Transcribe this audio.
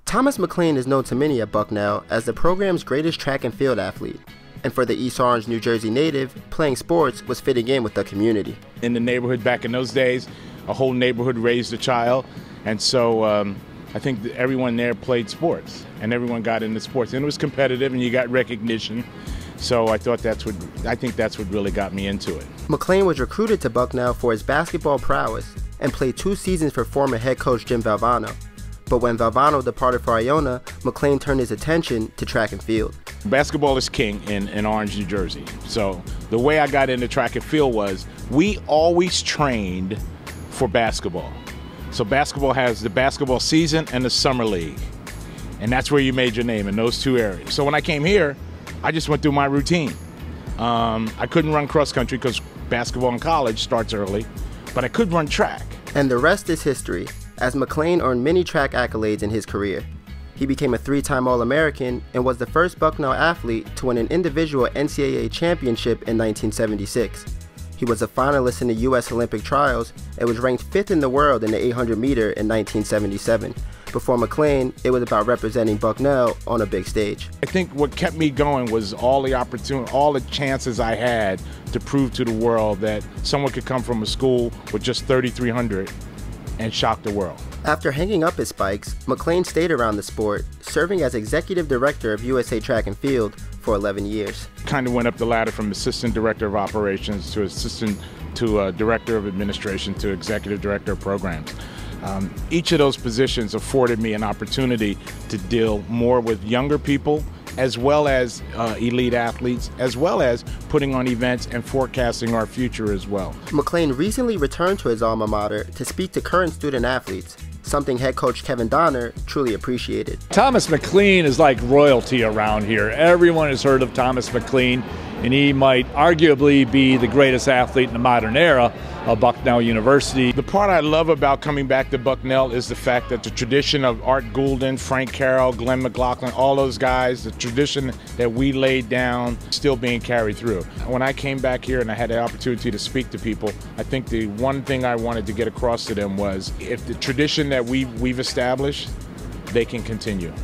Thomas McLean is known to many at Bucknell as the program's greatest track and field athlete. And for the East Orange, New Jersey native, playing sports was fitting in with the community. In the neighborhood back in those days, a whole neighborhood raised a child. And so I think that everyone there played sports and everyone got into sports. And it was competitive and you got recognition. So I think that's what really got me into it. McLean was recruited to Bucknell for his basketball prowess and played 2 seasons for former head coach Jim Valvano. But when Valvano departed for Iona, McLean turned his attention to track and field. Basketball is king in Orange, New Jersey. So the way I got into track and field was we always trained for basketball. So basketball has the basketball season and the summer league. And that's where you made your name, in those 2 areas. So when I came here, I just went through my routine. I couldn't run cross country because basketball in college starts early, but I could run track. And the rest is history, as McLean earned many track accolades in his career. He became a 3-time All-American and was the first Bucknell athlete to win an individual NCAA championship in 1976. He was a finalist in the U.S. Olympic trials and was ranked 5th in the world in the 800-meter in 1977. Before McLean, it was about representing Bucknell on a big stage. I think what kept me going was all the opportunity, all the chances I had to prove to the world that someone could come from a school with just 3,300 and shock the world. After hanging up his spikes, McLean stayed around the sport, serving as executive director of USA Track and Field for 11 years. Kind of went up the ladder from assistant director of operations to director of administration to executive director of programs. Each of those positions afforded me an opportunity to deal more with younger people, as well as elite athletes, as well as putting on events and forecasting our future as well. McLean recently returned to his alma mater to speak to current student athletes, something head coach Kevin Donner truly appreciated. Thomas McLean is like royalty around here. Everyone has heard of Thomas McLean, and he might arguably be the greatest athlete in the modern era of Bucknell University. The part I love about coming back to Bucknell is the fact that the tradition of Art Goulden, Frank Carroll, Glenn McLaughlin, all those guys, the tradition that we laid down is still being carried through. When I came back here and I had the opportunity to speak to people, I think the one thing I wanted to get across to them was if the tradition that we've established, they can continue.